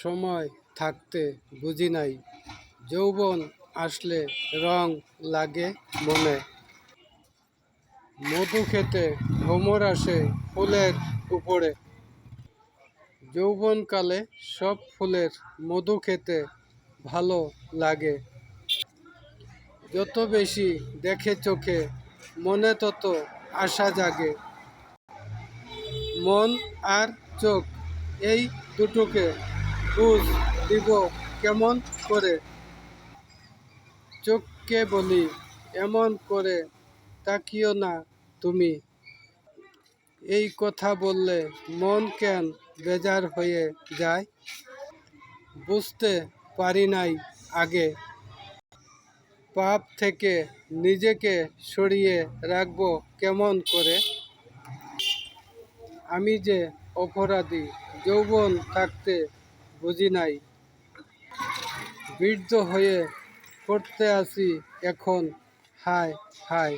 সময় থাকতে বুঝি নাই, যৌবন আসলে রং লাগে মনে। মধু খেতে ভ্রমর আসে ফুলের উপরে, যৌবনকালে সব ফুলের মধু খেতে ভালো লাগে। যত বেশি দেখে চোখে, মনে তত আশা জাগে। মন আর চোখ এই দুটোকে বুঝ দিব কেমন করে? চোখকে বলি এমন করে তাকিও না তুমি। এই কথা বললে মন কেন বেজার হয়ে যায়? বুঝতে পারি নাই আগে, পাপ থেকে নিজেকে সরিয়ে রাখবো কেমন করে? আমি যে অপরাধী, যৌবন থাকতে বুঝি নাই। বৃদ্ধ হয়ে পড়তে আছি এখন, হায় হায়।